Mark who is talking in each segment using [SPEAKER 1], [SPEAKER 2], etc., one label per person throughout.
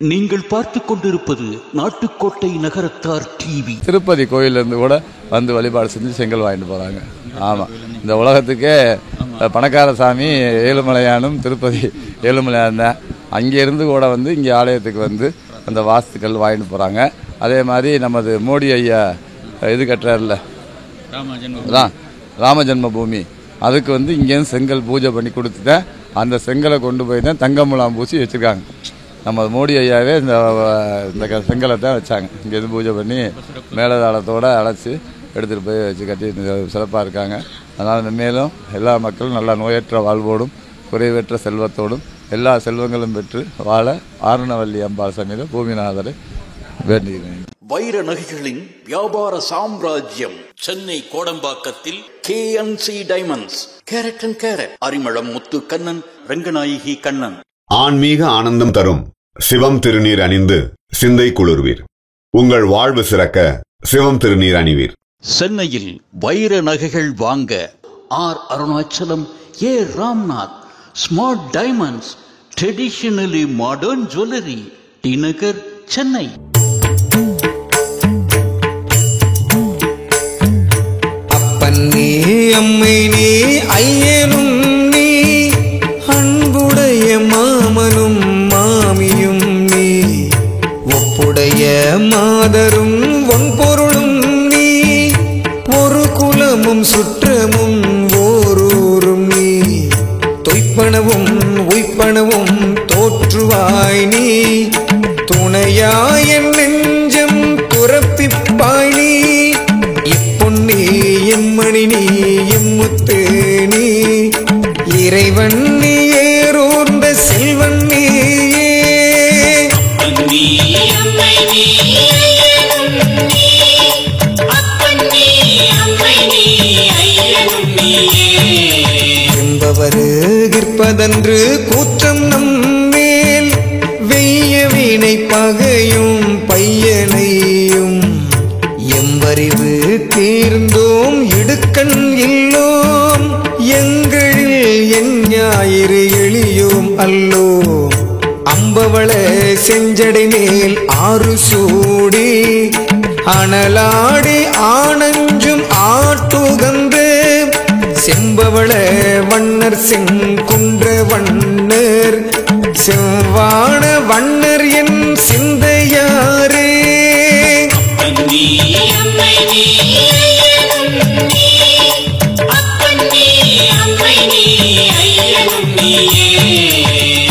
[SPEAKER 1] நீங்கள் பார்த்து கொண்டிருப்பது நாட்டுக்கோட்டை நகரத்தார் டிவி.
[SPEAKER 2] திருப்பதி கோயிலிருந்து கூட வந்து வழிபாடு செஞ்சு செங்கல் வாங்கிட்டு போகிறாங்க. ஆமாம், இந்த உலகத்துக்கே பணக்கார சாமி ஏழுமலையானும் திருப்பதி ஏழுமலையான் தான். அங்கேருந்து கூட வந்து இங்கே ஆலயத்துக்கு வந்து அந்த வாஸ்துக்கள் வாங்கிட்டு போகிறாங்க. அதே மாதிரி நமது மோடி ஐயா இது கட்டுறாருல ராம ஜென்ம பூமி, அதுக்கு வந்து இங்கேருந்து செங்கல் பூஜை பண்ணி கொடுத்துட்டேன். அந்த செங்கலை கொண்டு போய் தான் தங்கமுலாம் பூசி வச்சுருக்காங்க. நம்ம மோடி ஐயாவே இந்த செங்கலை தான் வச்சாங்க. இங்கேருந்து பூஜை பண்ணி மேலதாளத்தோடு அழைச்சி எடுத்துகிட்டு போய் வச்சு கட்டி சிறப்பாக இருக்காங்க. அதனால் மேலும் எல்லா மக்களும் நல்லா நோயற்ற வாழ்வோடும் குறைவற்ற செல்வத்தோடும் எல்லா செல்வங்களும் பெற்று வாழ ஆரணவல்லி அம்பாள் சமேத பூமிநாதரை வேண்டுகிறேன்.
[SPEAKER 1] வைர நகைகளின் வியாபார சாம்ராஜ்யம் சென்னை கோடம்பாக்கத்தில் KNC diamonds, carat and carat, Arimalam Muthu Kannan, Ranganayaki Kannan.
[SPEAKER 3] ஆன்மீக ஆனந்தம் தரும் சிவம் திருநீர் அணிந்து சிந்தை குளிர்வீர். உங்கள் வாழ்வு சிறக்க சிவம் திருநீர் அணிவீர்.
[SPEAKER 1] சென்னையில் வைர நகைகள் வாங்க R Arunachalam, A Ramnath, smart diamonds, traditionally modern jewellery, T Nagar, Chennai.
[SPEAKER 4] அப்பன் நீ அம்மை நீ ஐயனும் நீ, அன்புடைய மாமனும் மாமியும் நீ, ஒப்புடைய மாதரும் ஒன்பொருளும் நீ, ஒரு குலமும் சுற்றமும் ஓரூரும் நீ, தொய்ப்பனவும் உய்ப்பனவும் தோற்றுவாய் நீ, துணையாய் என் நெஞ்சம் துறப்பிப்பாய் நீ, இப்பொன்னி எம்மணி நீ எம்முத்து நீ, இறைவன் நீ ஏறோர்ந்த செல்வன் நீயே. என்பவருகிற்பதன்று கூற்றம் நம்மேல், வெய்ய வீணை பகையும் பையனையும், எம்பறிவு தீர்ந்தோம் இடுக்கண் இல்லோம், எங்களில் என் ஞாயிறு எளியோம் அல்லோம், அம்பவள செஞ்சடை மேல் ஆறு சூடி, அனலாடி ஆனஞ்சும் ஆட்டுகந்து, செம்பவள வண்ணர் செங்குன்ற வண்ணர், செவ்வான வண்ணர் என் சிந்தையாரே.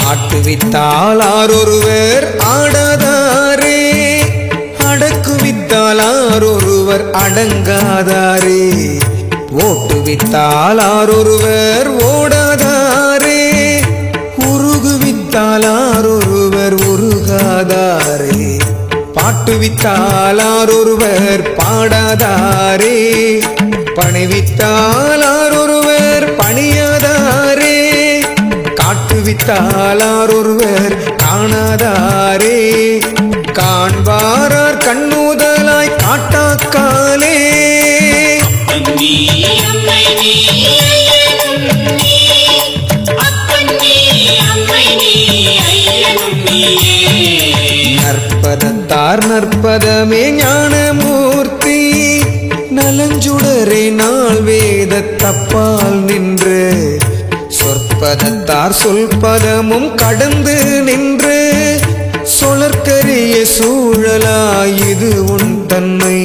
[SPEAKER 4] ஆட்டுவித்தால் ஆரொருவர் ஆடாதாரே, அடக்குவித்தால் ஆரொருவர் அடங்காதாரே, ஓட்டுவித்தால் ஆரொருவர் ஓடாதாரே, உருகுவித்தால் ஆரொருவர் உருகாதாரே, பாட்டுவித்தால் ஆரொருவர் பாடாதாரே, பணிவித்தால் ஆரொருவர் பணியாதாரே, காட்டுவித்தால் ஆரொருவர் காணாதாரே, காண்பாரார் கண்ணுதலாய் காட்டாக்காலே. நற்பதத்தார் நற்பதமே ஞானமூர்த்தி, நலஞ்சுடரே நாள் வேத தப்பால் நின்று, சொற்பதத்தார் சொல்பதமும் கடந்து நின்று, சொலற்கரிய சூழலாய் இது உன் தன்மை,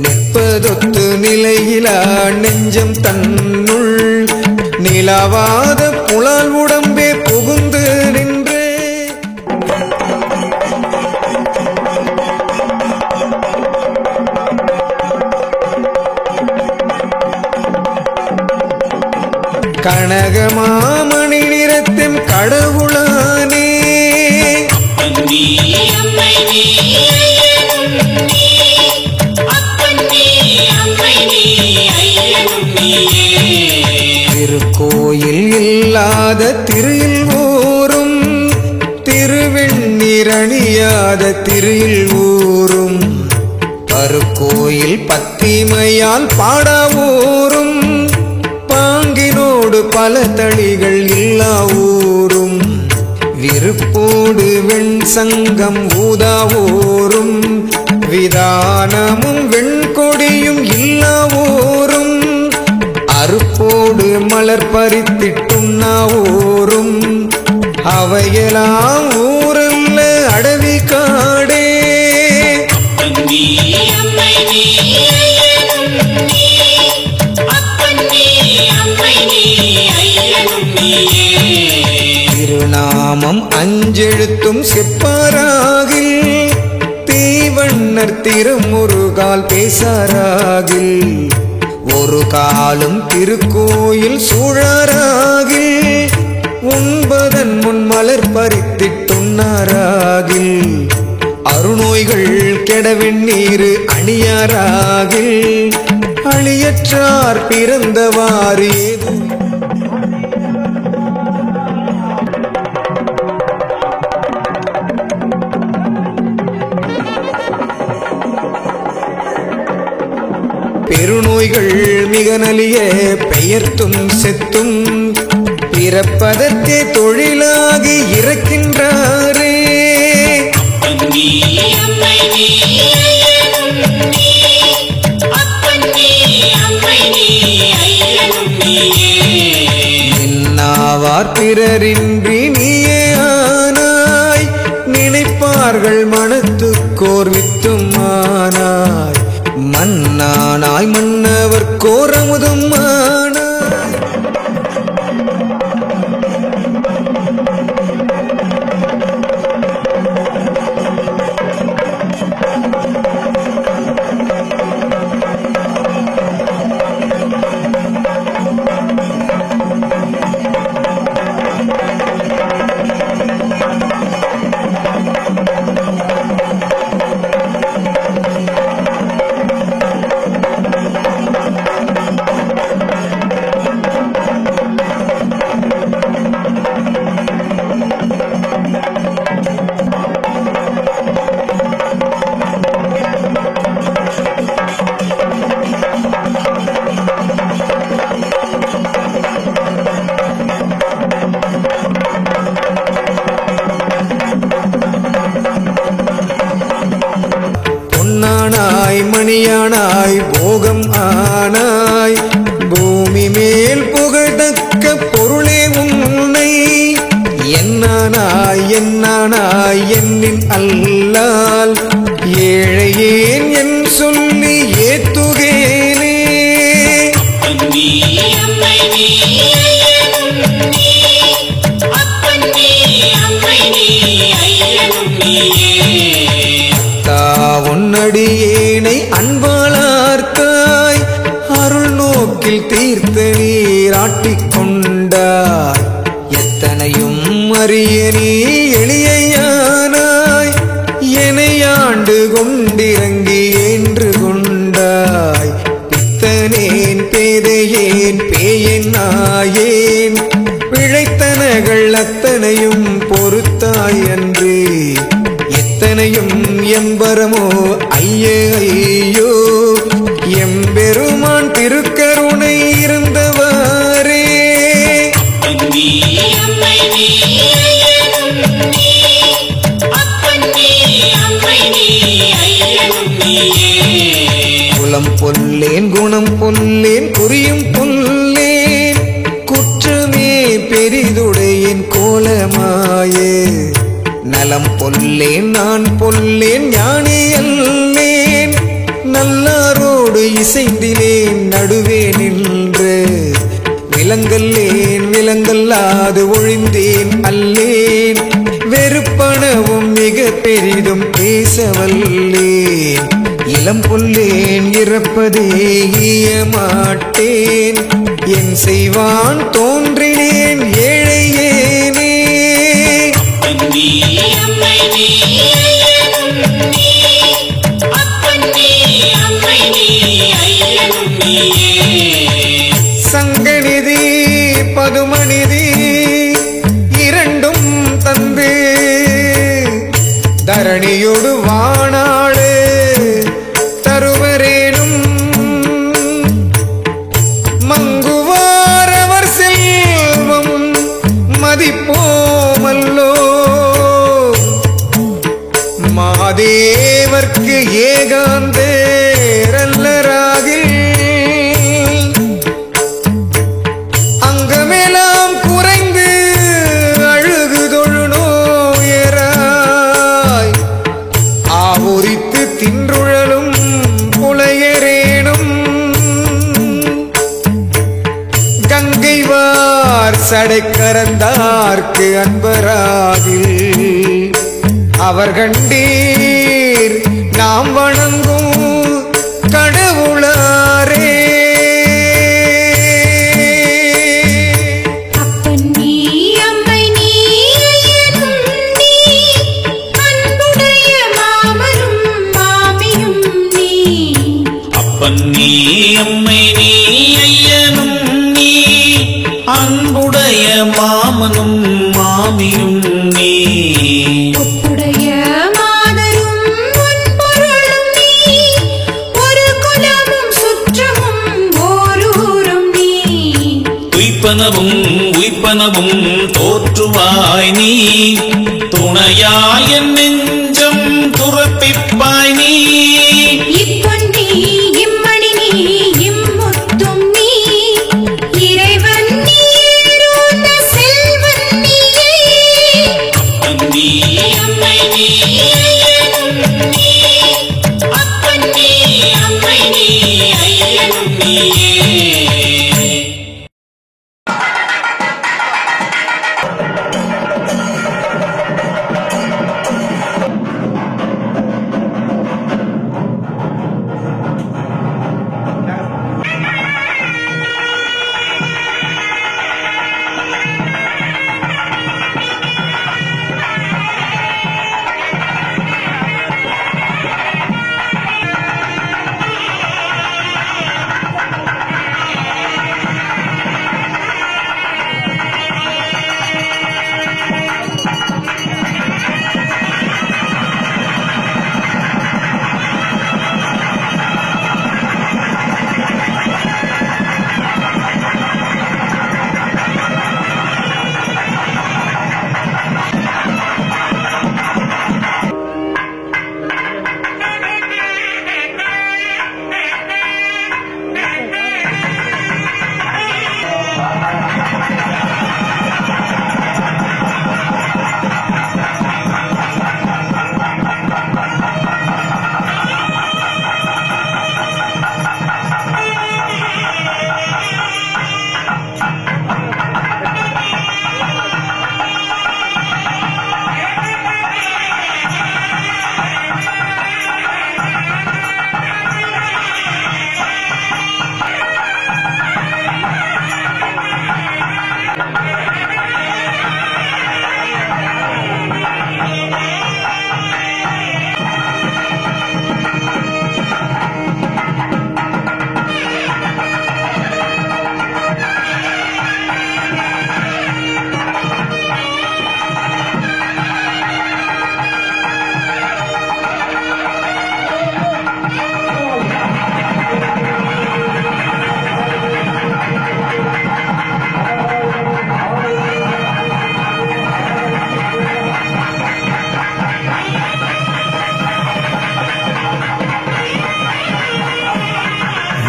[SPEAKER 4] நிற்பதொத்து நிலையிலா நெஞ்சம் தன்னுள், நிலவாத புலால் உடம்பே புகுந்து நின்று. கனகமாமணி நிறத்தின் கடவுளானே, திருக்கோயில் இல்லாத திரியில் ஊரும், திருவெண்ணீர் அணியாத திரியில் ஊரும், பருக்கோயில் பத்திமையால் பாடா ஊரும், பாங்கினோடு பல தளிகள் இல்லா ஊரும், விருப்போ அருப்போடு வெண்சங்கம் ஊதாவோரும் விதானமும் வெண்கொடியும் இல்லாவோரும் அருப்போடு மலர் பறித்திட்டுண்ணாவோரும் அவையெல்லாம் ஊரல்ல அடவி காடே. திருநாமம் அஞ்செழுத்தும் செப்பாராகில் தீவண்ணர் திருமுருகால் பேசாராகில் ஒரு காலும் திருக்கோயில் சூழாராகில் உண்பதன் முன் மலர் பறித்திட்டுண்ணாராகில் அருநோய்கள் கெடவெண்ணீர் அணியாராகில் அழியற்றார் பிறந்தவாறு ஏதோ. பெருநோய்கள் மிக நலிய பெயர்த்தும் செத்தும் பிறப்பதற்கே தொழிலாகி இறக்கின்றாரே. நின்னாவார் பிறரின்றி நீயே ஆனாய் நினைப்பார்கள் மனத்துக்கோர் வித்தும் ஆனாய் மன்னானாய் மன்னவர் கோரமுதும் ஆனாய். பொன்னானாய் மணியானாய் போகம் ஆனாய் பூமி மேல் புகழ்தக்க பொருளே உன்னை என்னானாய் என்னானாய் என்னின் அல்லால் ஏழையேன் என் சொல்லி ஏத்துகேனே. உன்னடியேனை அன்பாளார்த்தாய் அருள் நோக்கில் தீர்த்த நீராட்டிக் கொண்டாய் எத்தனையும் அறிய நீ எளியானாய் எனையாண்டு கொண்டிறங்கி என்று கொண்டாய் பித்தனேன் பேதையேன் பேயன் நாயேன் பிழைத்தனகள் அத்தனையும் பொறுத்தாய் அன்று எத்தனையும் எம்பரமோ ஐயே ஐயோ எம்பெருமான் திருக்கருணை இருந்தவாறே. குலம் பொல்லேன் குணம் பொல்லேன் குறியும் பொல்லேன் குற்றமே பெரிதுடையேன் கோலமாயே நலம் பொல்லேன் நான் பொல்லேன் ஞானே அல்லேன் நல்லாரோடு இசைந்திலேன் நடுவே நின்று விலங்கல்லேன் விலங்கல்லாது ஒழிந்தேன் அல்லேன் வெறுப்பனவும் மிக பெரிதும் பேசவல்லேன் இளம் பொல்லேன் இறப்பதே மாட்டேன் என் செய்வான் தோன்றினேன் ஏழையேனே. சங்கநிதி பதுமநிதி இரண்டும் தந்து தரணியோடு வாணாடு தருவரேனும் மங்குவாரவர் செல்வம் மதிப்போமல்லோ மாதேவர்க்கு ஏகாந்த ரல்லராகில் அங்கமெல்லாம் குறைந்து அழுகு தொழு நோயராய் ஆவுரித்து தின்றுழலும் புலையரேனும் கங்கைவார் சடைக்கரந்தார்க்கு அன்பராகில் அவர் கண்டீர் நாம் வணங்கும் கடவுளாரே.
[SPEAKER 5] அப்பன் நீ அம்மை நீ ஐயனும் நீ அன்புடைய மாமனும் மாமியும் நீ.
[SPEAKER 6] அப்பன் நீ அம்மை நீ ஐயனும் நீ அன்புடைய மாமனும் மாமியும் நீ.
[SPEAKER 5] ஒப்புடைய மாதரும் முன்பொருளும் நீ ஒரு குலமும் சுற்றமும் ஓரூரும் நீ.
[SPEAKER 6] உய்ப்பனவும் உய்ப்பனவும் தோற்றுவாய் நீ துணையாய நெஞ்சம் துறப்பிப்பாய் நீ.
[SPEAKER 5] இப்பொன் நீ இம்மணி நீ இம்முத்தும் நீ இறைவன் நீ ஏறுந்த செல்வன் நீயே.
[SPEAKER 6] அப்பன் நீ அம்மை நீ ஐயனும் நீ அப்பன் நீ அம்மை நீ ஐயனும் நீயே.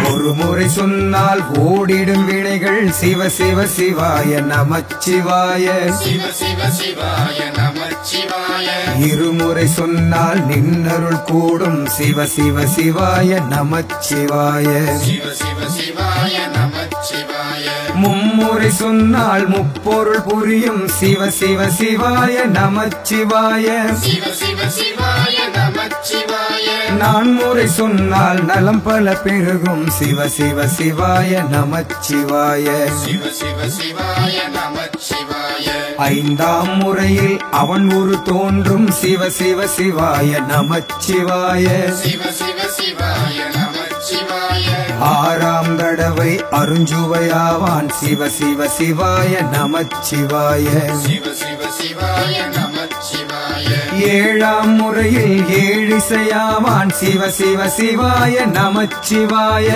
[SPEAKER 4] ஒரு முறை சொன்னால் ஓடிடும் வினைகள் சிவ சிவ சிவாய நமச்சிவாய. இருமுறை சொன்னால் நின்னருள் கூடும் சிவ சிவ சிவாய நமச்சிவாய. மும்முறை சொன்னால் முப்பொருள் புரியும் சிவ சிவ சிவாய நமச்சிவாய. நான்முறை சொன்னால் நலம் பல பெருகும் சிவ சிவ சிவாய நமச்சிவாய. ஐந்தாம் முறையில் அவன் ஒரு தோன்றும் சிவ சிவ சிவாய நமச்சிவாய. ஆறாம் தடவை அருஞ்சுவையாவான் சிவ சிவ சிவாய நமச்சிவாய. ஏழாம் முறையில் ஏழிசையாவான் சிவ சிவ சிவாய நமச்சிவாய.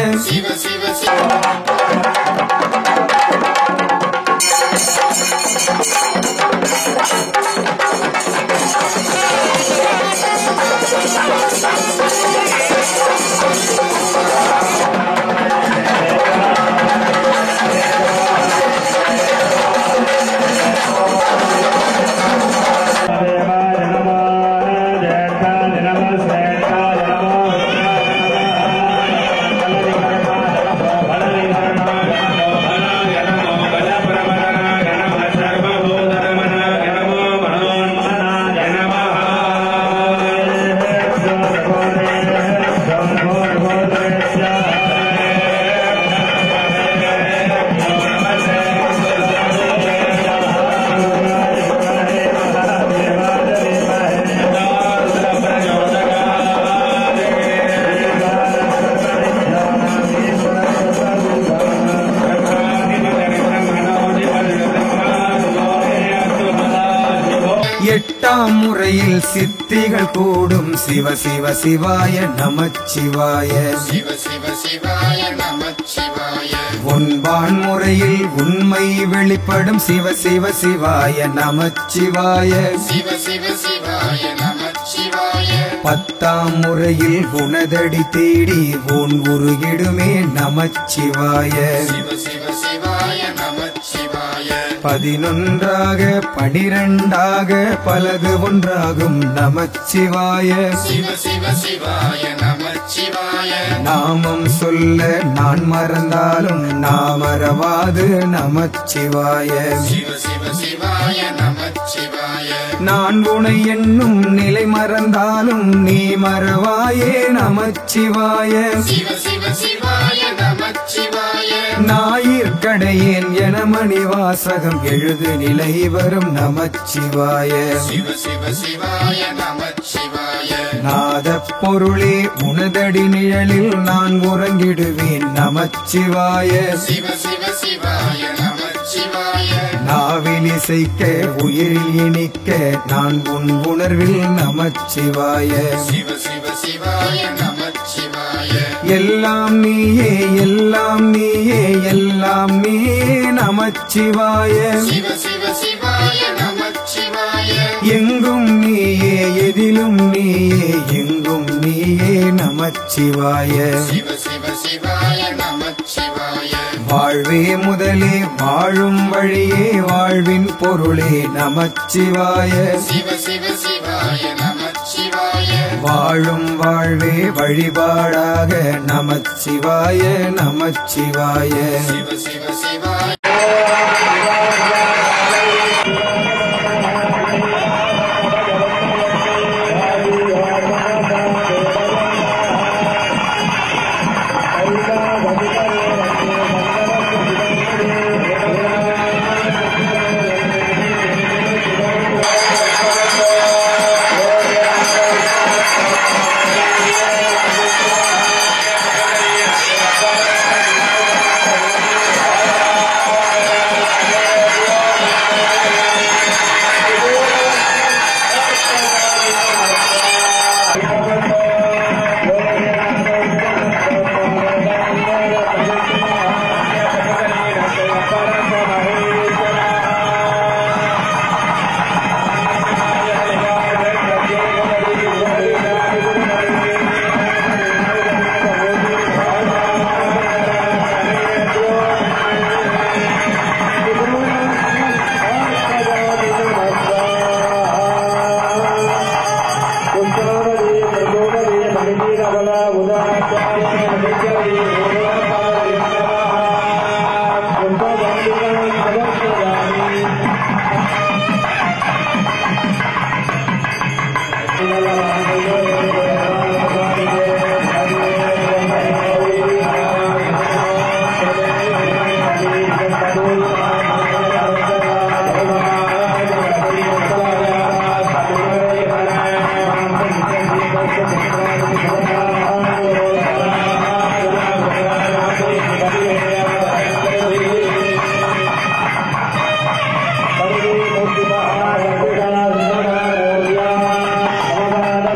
[SPEAKER 4] முறையில் சித்திகள் கூடும் சிவ சிவ சிவாய நமச்சிவாய
[SPEAKER 6] சிவ சிவ சிவாய நமச்சிவாய
[SPEAKER 4] உன்பான் முறையில் உண்மை வெளிப்படும் சிவ சிவ சிவாய நமச்சிவாய
[SPEAKER 6] சிவ சிவ சிவாய நமச்சிவாய
[SPEAKER 4] பத்தாம் முறையில் உனதடி தேடி உன் உருகிடுமே நமச்சிவாய
[SPEAKER 6] சிவ சிவ சிவாய நமச்சிவாய
[SPEAKER 4] 11ஆக 12ஆக பலது ஒன்றாகும் நமச்சிவாய
[SPEAKER 6] சிவ சிவ சிவாய நமச்சிவாய
[SPEAKER 4] நாமம் சொல்ல நான் மறந்தாலும் நாமறவாது நமச்சிவாய
[SPEAKER 6] சிவ சிவ சிவாய நமச்சிவாய
[SPEAKER 4] நான் உனை என்னும் நிலை மறந்தாலும் நீ மறவாயே நமச்சிவாய
[SPEAKER 6] சிவ சிவ சிவாய நமச்சிவாய
[SPEAKER 4] ஞாயிற்கடையேன் என மணிவாசகம் எழுது நிலை வரும் நமச்சிவாய
[SPEAKER 6] சிவ சிவ சிவாய நமச்சிவாய
[SPEAKER 4] நாதப் பொருளே உனதடி நிழலில் நான் உறங்கிடுவேன் நமச்சிவாய
[SPEAKER 6] சிவ சிவ சிவாய நமச்சிவாய
[SPEAKER 4] நாவில் இசைக்க உயிரில் இனிக்க நான் உன் உணர்வில் நமச்சிவாய
[SPEAKER 6] சிவ சிவ சிவாய நமச்சிவாய
[SPEAKER 4] எல்லாம் நீயே எல்லாம் நீயே எல்லாம் நீயே நமச்சிவாய
[SPEAKER 6] சிவ சிவ சிவாய நமச்சிவாய
[SPEAKER 4] எங்கும் நீயே எதிலும் நீயே எங்கும் நீயே நமச்சிவாய
[SPEAKER 6] சிவ சிவ சிவாய நமச்சிவாய
[SPEAKER 4] வாழ்வே முதலே வாழும் வழியே வாழ்வின் பொருளே நமச்சிவாய
[SPEAKER 6] சிவ சிவ சிவாய நமச்சிவாய
[SPEAKER 4] வாழும் வாழ்வே வழிபாடாக நமச்சிவாய நமச்சிவாய
[SPEAKER 6] சிவ சிவ சிவாய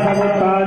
[SPEAKER 7] Samudra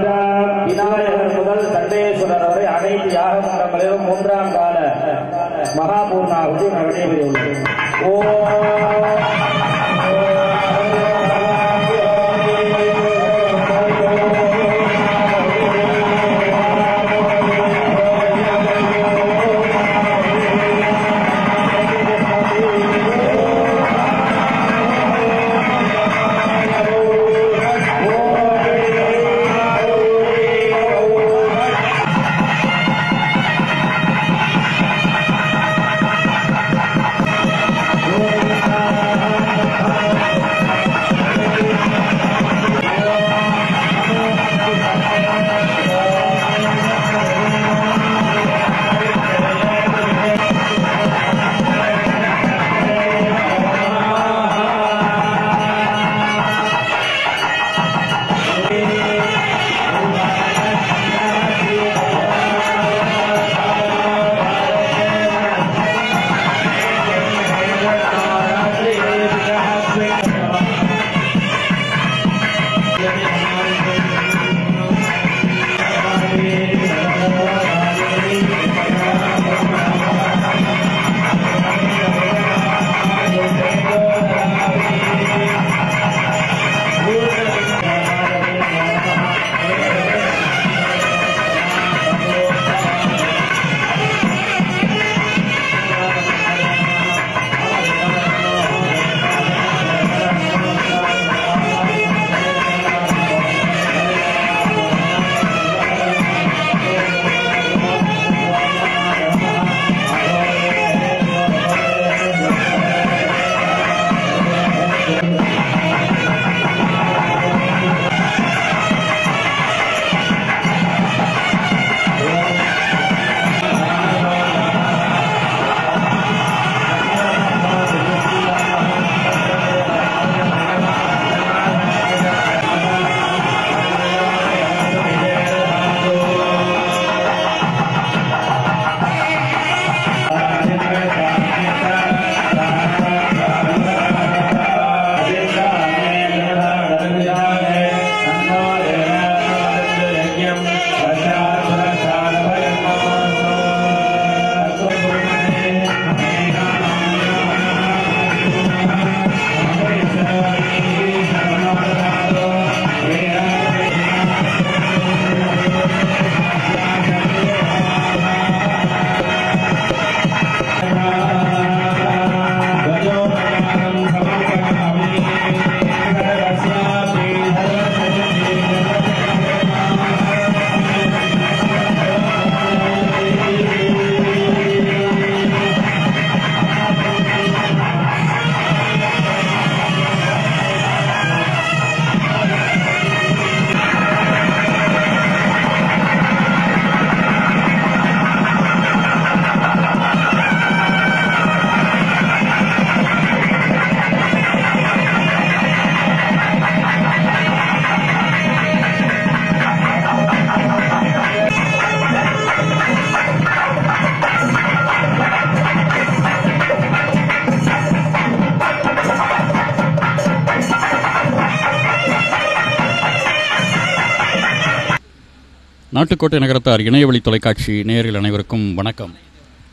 [SPEAKER 1] நாட்டுக்கோட்டை நகரத்தார் இணையவழி தொலைக்காட்சி நேயர்கள் அனைவருக்கும் வணக்கம்.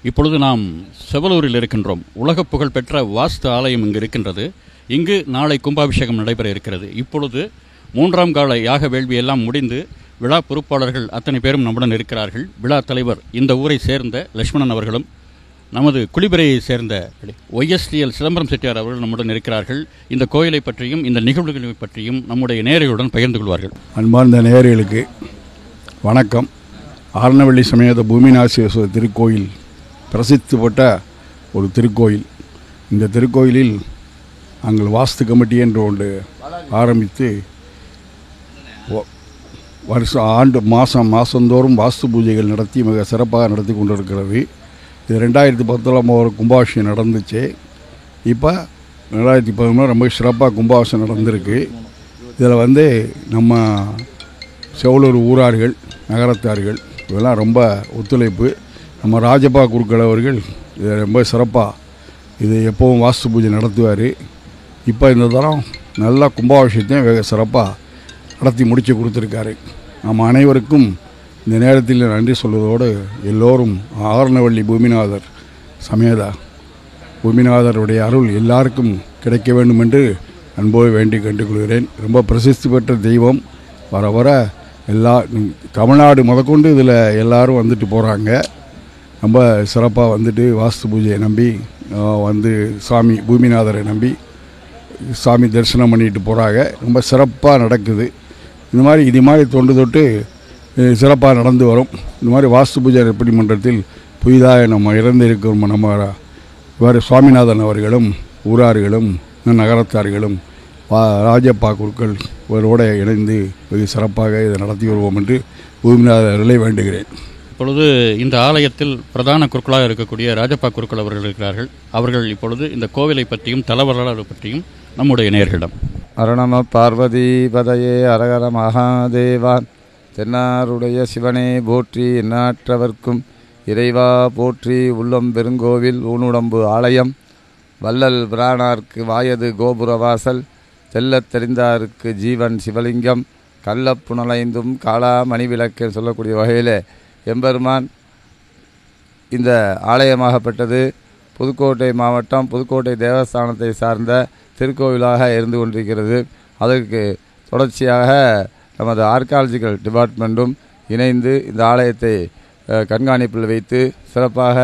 [SPEAKER 1] இப்பொழுது நாம் செவலூரில் இருக்கின்றோம். உலக புகழ்பெற்ற வாஸ்து ஆலயம் இங்கு இருக்கின்றது. இங்கு நாளை கும்பாபிஷேகம் நடைபெற இருக்கிறது. இப்பொழுது 3ஆம் கால யாக வேள்வி எல்லாம் முடிந்து விழா பொறுப்பாளர்கள் அத்தனை பேரும் நம்முடன் இருக்கிறார்கள். விழா தலைவர் இந்த ஊரை சேர்ந்த லட்சுமணன் அவர்களும் நமது குளிபரையை சேர்ந்த OSTL சிதம்பரம் செட்டியார் அவர்கள் நம்முடன் இருக்கிறார்கள். இந்த கோயிலை பற்றியும் இந்த நிகழ்வுகளை பற்றியும் நம்முடைய நேயர்களுடன் பகிர்ந்து கொள்வார்கள்.
[SPEAKER 7] அன்பார்ந்த நேயர்களுக்கு வணக்கம். ஆரணவள்ளி சமேத பூமிநாசேஸ்வரர் திருக்கோயில் பிரசித்தி பெற்ற ஒரு திருக்கோயில். இந்த திருக்கோயிலில் நாங்கள் வாஸ்து கமிட்டி என்று ஒன்று ஆரம்பித்து மாதந்தோறும் வாஸ்து பூஜைகள் நடத்தி மிக சிறப்பாக நடத்தி கொண்டிருக்கிறது. இது 2010 கும்பாபிஷேகம் நடந்துச்சு. இப்போ 2011 ரொம்ப சிறப்பாக கும்பாபிஷேகம் நடந்திருக்கு. இதில் நம்ம செவலூர் ஊரார்கள், நகரத்தார்கள் இதெல்லாம் ரொம்ப ஒத்துழைப்பு. நம்ம ராஜப்பா குருக்கள் அவர்கள் இதை ரொம்ப சிறப்பாக இது எப்போவும் வாஸ்து பூஜை நடத்துவார். இப்போ இந்த தரம் நல்லா கும்பாபிஷேகத்தையும் வெகு சிறப்பாக நடத்தி முடித்து கொடுத்துருக்காரு. நம்ம அனைவருக்கும் இந்த நேரத்தில் நன்றி சொல்வதோடு எல்லோரும் ஆரணவள்ளி பூமிநாதர் சமேத பூமிநாதருடைய அருள் எல்லாருக்கும் கிடைக்க வேண்டும் என்று அன்போடு வேண்டி கேட்டுக்கொள்கிறேன். ரொம்ப பிரசித்தி பெற்ற தெய்வம். வர வர தமிழ்நாடு முதற்கொண்டு இதில் எல்லோரும் வந்துட்டு போகிறாங்க. ரொம்ப சிறப்பாக வந்துட்டு வாஸ்து பூஜையை நம்பி சாமி பூமிநாதரை நம்பி சாமி தரிசனம் பண்ணிட்டு போகிறாங்க. ரொம்ப சிறப்பாக நடக்குது. இது மாதிரி தொட்டு சிறப்பாக நடந்து வரும். இந்த மாதிரி வாஸ்து பூஜை எப்படி மன்றத்தில் புதிதாக நம்ம இறந்திருக்கிறோம் நம்ம இவ்வாறு சுவாமிநாதன் அவர்களும் ஊரார்களும் நகரத்தார்களும் ராஜப்பா குருக்கள் இவரோடு இணைந்து வெகு சிறப்பாக இதை நடத்தி வருவோம் என்று பூமிநாதர்களை வேண்டுகிறேன்.
[SPEAKER 1] இப்பொழுது இந்த ஆலயத்தில் பிரதான குருக்களாக இருக்கக்கூடிய ராஜப்பா குருக்கள் அவர்கள் இருக்கிறார்கள். அவர்கள் இப்பொழுது இந்த கோவிலை பற்றியும் தலவரலாறு பற்றியும் நம்முடைய நேயர்களிடம்.
[SPEAKER 2] அருணம பார்வதி பதையே அரகர மகாதேவா. தென்னாருடைய சிவனே போற்றி, எந்நாற்றவர்க்கும் இறைவா போற்றி. உள்ளம் பெருங்கோவில் ஊனுடம்பு ஆலயம், வள்ளல் பிரானார்க்கு வாயது கோபுரவாசல், தெல்லத் தெரிந்தாருக்கு ஜீவன் சிவலிங்கம், கள்ளப்புணலைந்தும் காளா மணிவிளக்கு சொல்லக்கூடிய வகையில் எம்பெருமான் இந்த ஆலயமாகப்பட்டது புதுக்கோட்டை மாவட்டம் புதுக்கோட்டை தேவஸ்தானத்தை சார்ந்த திருக்கோவிலாக இருந்து கொண்டிருக்கிறது. அதற்கு தொடர்ச்சியாக நமது ஆர்காலஜிக்கல் டிபார்ட்மெண்ட்டும் இணைந்து இந்த ஆலயத்தை கண்காணிப்பில் வைத்து சிறப்பாக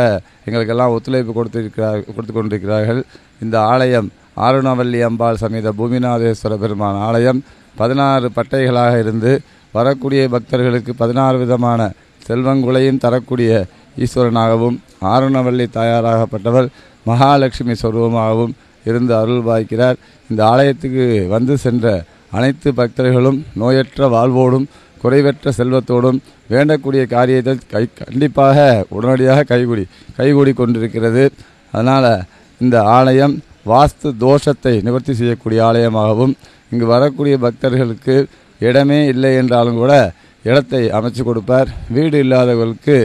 [SPEAKER 2] எங்களுக்கெல்லாம் ஒத்துழைப்பு கொடுத்து கொண்டிருக்கிறார்கள். இந்த ஆலயம் ஆரணவள்ளி அம்பாள் சமேத பூமிநாதேஸ்வர பெருமான் ஆலயம் 16 பட்டைகளாக இருந்து வரக்கூடிய பக்தர்களுக்கு 16 விதமான செல்வங்குளையும் தரக்கூடிய ஈஸ்வரனாகவும் ஆரணவள்ளி தாயாராகப்பட்டவர் மகாலட்சுமி சொரூபமாகவும் இருந்து அருள் பாய்க்கிறார். இந்த ஆலயத்துக்கு வந்து சென்ற அனைத்து பக்தர்களும் நோயற்ற வாழ்வோடும் குறைவற்ற செல்வத்தோடும் வேண்டக்கூடிய காரியத்தை கண்டிப்பாக உடனடியாக கைகூடி கொண்டிருக்கிறது. அதனால் இந்த ஆலயம் வாஸ்து தோஷத்தை நிவர்த்தி செய்யக்கூடிய ஆலயமாகவும் இங்கு வரக்கூடிய பக்தர்களுக்கு இடமே இல்லை என்றாலும் கூட இடத்தை அமைச்சு கொடுப்பார். வீடு இல்லாதவர்களுக்கு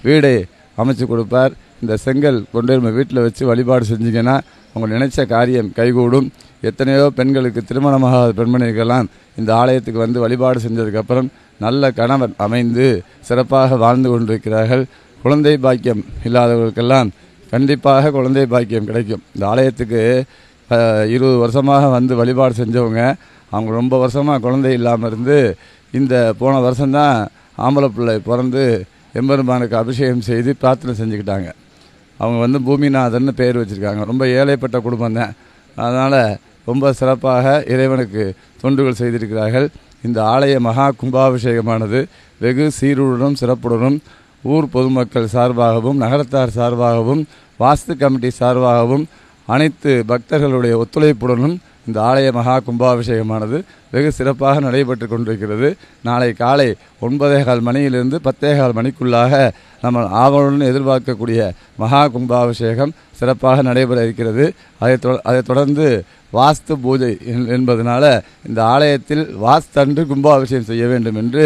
[SPEAKER 2] வீடை அமைச்சு கொடுப்பார். இந்த செங்கல் கொண்டு நம்ம வீட்டில் வச்சு வழிபாடு செஞ்சிங்கன்னா அவங்க நினைச்ச காரியம் கைகூடும். எத்தனையோ பெண்களுக்கு திருமணமாகாத பெண்மணிகள்லாம் இந்த ஆலயத்துக்கு வந்து வழிபாடு செஞ்சதுக்கப்புறம் நல்ல கணவன் அமைந்து சிறப்பாக வாழ்ந்து கொண்டிருக்கிறார்கள். குழந்தை பாக்கியம் இல்லாதவர்களுக்கெல்லாம் கண்டிப்பாக குழந்தை பாக்கியம் கிடைக்கும். இந்த ஆலயத்துக்கு 20 வருஷமாக வந்து வழிபாடு செஞ்சவங்க அவங்க ரொம்ப வருஷமாக குழந்தை இல்லாமல் இருந்து இந்த போன வருஷம்தான் ஆம்பளை பிள்ளை பிறந்து எம்பெருமானுக்கு அபிஷேகம் செய்து பிரார்த்தனை செஞ்சுக்கிட்டாங்க. அவங்க பூமிநாதன் பேர் வச்சுருக்காங்க. ரொம்ப ஏழைப்பட்ட குடும்பம் தான். அதனால் ரொம்ப சிறப்பாக இறைவனுக்கு தொண்டுகள் செய்திருக்கிறார்கள். இந்த ஆலய மகா கும்பாபிஷேகமானது வெகு சீருடனும் சிறப்புடனும் ஊர் பொதுமக்கள் சார்பாகவும் நகரத்தார் சார்பாகவும் வாஸ்து கமிட்டி சார்பாகவும் அனைத்து பக்தர்களுடைய ஒத்துழைப்புடனும் இந்த ஆலய மகா கும்பாபிஷேகமானது வெகு சிறப்பாக நடைபெற்று கொண்டிருக்கிறது. நாளை காலை 9:15 மணியிலிருந்து 10:15 மணிக்குள்ளாக நம்ம ஆவலுடன் எதிர்பார்க்கக்கூடிய மகா கும்பாபிஷேகம் சிறப்பாக நடைபெற இருக்கிறது. அதைத் தொடர்ந்து வாஸ்து பூஜை என்பதனால இந்த ஆலயத்தில் வாஸ்தன்று கும்பாபிஷேகம் செய்ய வேண்டும் என்று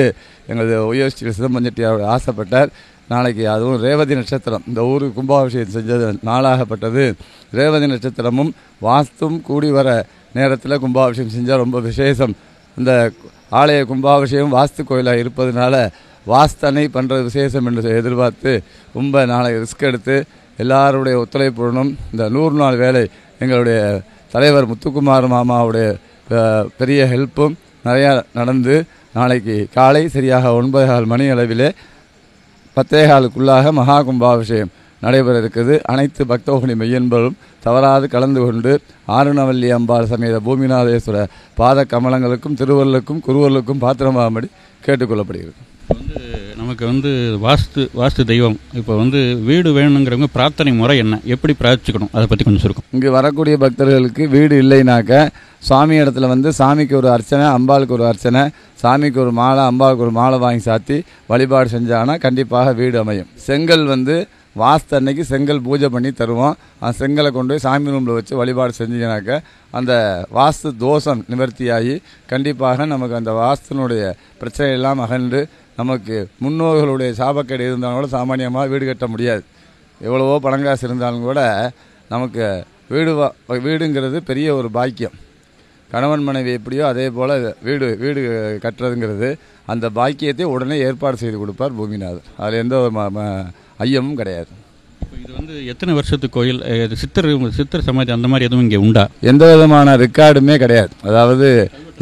[SPEAKER 2] எங்களது OSTL சிதம்பரம் செட்டியார் ஆசைப்பட்டார். நாளைக்கு அதுவும் ரேவதி நட்சத்திரம் இந்த ஊருக்கு கும்பாபிஷேகம் செஞ்சது நாளாகப்பட்டது. ரேவதி நட்சத்திரமும் வாஸ்தும் கூடி வர நேரத்தில் கும்பாபிஷேகம் செஞ்சால் ரொம்ப விசேஷம். இந்த ஆலய கும்பாபிஷேகம் வாஸ்து கோயிலாக இருப்பதனால வாஸ்தனை பண்ணுறது விசேஷம் என்று எதிர்பார்த்து ரொம்ப நாளைக்கு ரிஸ்க் எடுத்து எல்லாருடைய ஒத்துழைப்புடனும் இந்த 100 நாள் வேலை எங்களுடைய தலைவர் முத்துக்குமார் மாமாவுடைய பெரிய ஹெல்ப்பும் நிறையா நடந்து நாளைக்கு காலை சரியாக 9:15 மணி அளவிலே 10:15க்குள்ளாக மகா கும்பாபிஷேகம் நடைபெற இருக்குது. அனைத்து பக்தோகணி மெய்யன்பரும் தவறாது கலந்து கொண்டு ஆருணவல்லி அம்பாள் சமேத பூமிநாதேஸ்வர பாத கமலங்களுக்கும் திருவள்ளுக்கும் குருவர்களுக்கும் பாத்திரமாகும்படி கேட்டுக்கொள்ளப்படுகிறது.
[SPEAKER 1] நமக்கு வாஸ்து தெய்வம் இப்போ வீடு வேணுங்கிறவங்க பிரார்த்தனை முறை என்ன, எப்படி பிரார்த்திக்கணும், அதை பற்றி கொஞ்சம் சுருக்கம்.
[SPEAKER 2] இங்கே வரக்கூடிய பக்தர்களுக்கு வீடு இல்லைனாக்க சுவாமி இடத்துல சாமிக்கு ஒரு அர்ச்சனை, அம்பாளுக்கு ஒரு அர்ச்சனை, சாமிக்கு ஒரு மாலை, அம்பாளுக்கு ஒரு மாலை வாங்கி சாத்தி வழிபாடு செஞ்சாங்கன்னா கண்டிப்பாக வீடு அமையும். செங்கல் வாஸ்து அன்னைக்கு செங்கல் பூஜை பண்ணி தருவோம். அந்த செங்கலை கொண்டு போய் சாமி ரூமில் வச்சு வழிபாடு செஞ்சீங்கனாக்க அந்த வாஸ்து தோஷம் நிவர்த்தியாகி கண்டிப்பாக நமக்கு அந்த வாஸ்துனுடைய பிரச்சனையெல்லாம் அகன்று நமக்கு முன்னோர்களுடைய சாபக்கேடு இருந்தாலும் கூட சாமானியமாக வீடு கட்ட முடியாது. எவ்வளவோ பணங்காசு இருந்தாலும் கூட நமக்கு வீடுங்கிறது பெரிய ஒரு பாக்கியம். கணவன் மனைவி எப்படியோ அதே போல் வீடு கட்டுறதுங்கிறது அந்த பாக்கியத்தை உடனே ஏற்பாடு செய்து கொடுப்பார் பூமிநாதர். அதில் எந்த ஐயமும் கிடையாது.
[SPEAKER 1] இது எத்தனை வருஷத்துக்கு கோயில்? சித்தர் சமாதி அந்த மாதிரி எதுவும் இங்கே உண்டா?
[SPEAKER 2] எந்த விதமான ரெக்கார்டுமே கிடையாது. அதாவது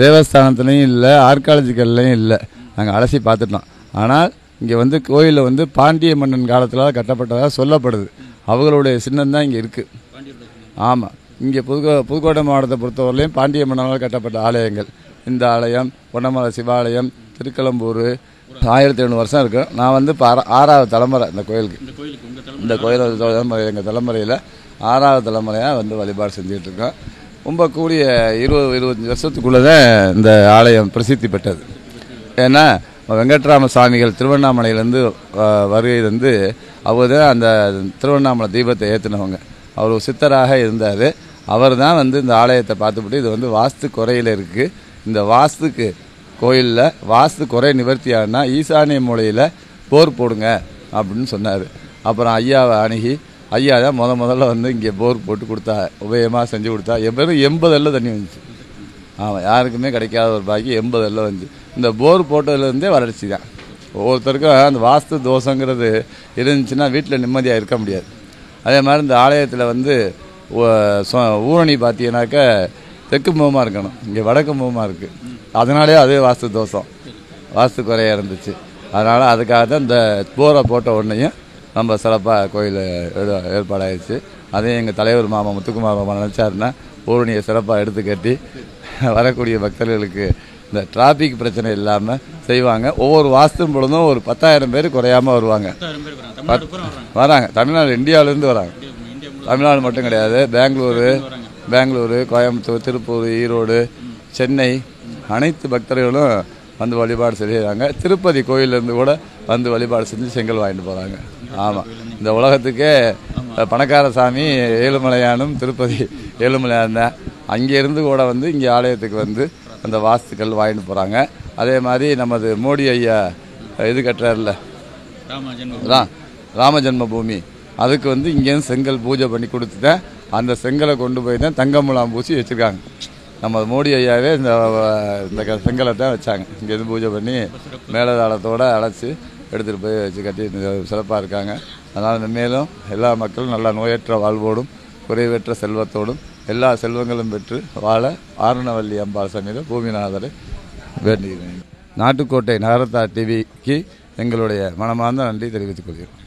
[SPEAKER 2] தேவஸ்தானத்துலேயும் இல்லை, ஆர்காலஜிக்கல்லையும் இல்லை. நாங்கள் அலசி பார்த்துட்டோம். ஆனால் இங்கே கோயிலில் பாண்டிய மன்னன் காலத்தில் கட்டப்பட்டதாக சொல்லப்படுது. அவங்களுடைய சின்னம் தான் இங்கே இருக்குது. ஆமாம், இங்கே புதுக்கோட்டை மாவட்டத்தை பொறுத்தவரையிலையும் பாண்டிய மன்னனால் கட்டப்பட்ட ஆலயங்கள், இந்த ஆலயம், பொன்னமலை சிவாலயம், திருக்கலம்பூர் 1700 வருஷம் இருக்கும். நான் இப்போ 6வது தலைமுறை இந்த கோயிலுக்கு. இந்த கோயில் எங்கள் தலைமுறையில் 6வது தலைமுறையாக வழிபாடு செஞ்சிட்ருக்கோம். ரொம்ப கூடிய 20-25 வருஷத்துக்குள்ளே தான் இந்த ஆலயம் பிரசித்தி பெற்றது. ஏன்னா வெங்கட்ராம சுவாமிகள் திருவண்ணாமலையிலேருந்து வருகை அவர் தான் அந்த திருவண்ணாமலை தீபத்தை ஏற்றினவங்க. அவர் சித்தராக இருந்தார். அவர் தான் இந்த ஆலயத்தை பார்த்துவிட்டு இது வாஸ்து குறையில் இருக்குது, இந்த வாஸ்துக்கு கோயிலில் வாஸ்து குறை நிவர்த்தி ஆகுனா ஈசானிய மூலையில் போர் போடுங்க அப்படின்னு சொன்னார். அப்புறம் ஐயாவை அணுகி ஐயா தான் முதல்ல இங்கே போர் போட்டு கொடுத்தா, உபயமாக செஞ்சு கொடுத்தா. வெறும் 80 அள்ள தண்ணி வந்துச்சு. ஆமாம், யாருக்குமே கிடைக்காத ஒரு பாக்கி 80 அள்ள வந்துச்சு. இந்த போர் போட்டதுலேருந்தே வறட்சி தான். ஒவ்வொருத்தருக்கும் அந்த வாஸ்து தோஷங்கிறது இருந்துச்சுன்னா வீட்டில் நிம்மதியாக இருக்க முடியாது. அதே மாதிரி இந்த ஆலயத்தில் ஊரணி பார்த்தீங்கன்னாக்கா தெற்கு முகமாக இருக்கணும், இங்கே வடக்கு முகமாக இருக்குது. அதனாலே அதே வாஸ்து தோஷம், வாஸ்து குறையாக இருந்துச்சு. அதனால் அதுக்காக தான் இந்த போரை போட்ட உடனேயும் நம்ம சிறப்பாக கோயில் ஏற்பாடாகிடுச்சு. அதையும் எங்கள் தலைவர் மாமா முத்துக்குமார் மாமா நினச்சாருன்னா ஊரணியை சிறப்பாக எடுத்து கட்டி வரக்கூடிய பக்தர்களுக்கு இந்த டிராஃபிக் பிரச்சனை இல்லாமல் செய்வாங்க. ஒவ்வொரு வாஸ்து பொழுதும் ஒரு 10,000 பேர் குறையாமல் வருவாங்க. வராங்க, தமிழ்நாடு இந்தியாவிலேருந்து வராங்க. தமிழ்நாடு மட்டும் கிடையாது, பெங்களூரு, கோயம்புத்தூர், திருப்பூர், ஈரோடு, சென்னை அனைத்து பக்தர்களும் வழிபாடு செய்கிறாங்க. திருப்பதி கோயிலேருந்து கூட வழிபாடு செஞ்சு செங்கல் வாங்கிட்டு போகிறாங்க. ஆமாம், இந்த உலகத்துக்கே பணக்கார சாமி ஏழுமலையானும் திருப்பதி ஏழுமலையான் தான். அங்கேருந்து கூட இங்கே ஆலயத்துக்கு அந்த வாஸ்துக்கள் வாங்கிட்டு போகிறாங்க. அதே மாதிரி நமது மோடி ஐயா இது கட்டுறாருல ராமஜென்ம பூமி, அதுக்கு இங்கேருந்து செங்கல் பூஜை பண்ணி கொடுத்துட்டேன். அந்த செங்கலை கொண்டு போய் தான் தங்கமுலாம் பூசி வச்சுருக்காங்க. நம்ம மோடி ஐயாவே இந்த செங்கலை தான் வச்சாங்க. இங்கேருந்து பூஜை பண்ணி மேலதாளத்தோடு அழைச்சி எடுத்துகிட்டு போய் வச்சு கட்டி சிறப்பாக இருக்காங்க. அதனால் மேலும் எல்லா மக்களும் நல்லா நோயற்ற வாழ்வோடும் குறைவற்ற செல்வத்தோடும் எல்லா செல்வங்களும் பெற்று வாழ ஆருணவல்லி அம்பாள் சமேத பூமிநாதரை வேண்டுகிறேன். நாட்டுக்கோட்டை நகரத்தார் டிவிக்கு எங்களுடைய மனமார்ந்த நன்றி தெரிவித்துக் கொள்கிறோம்.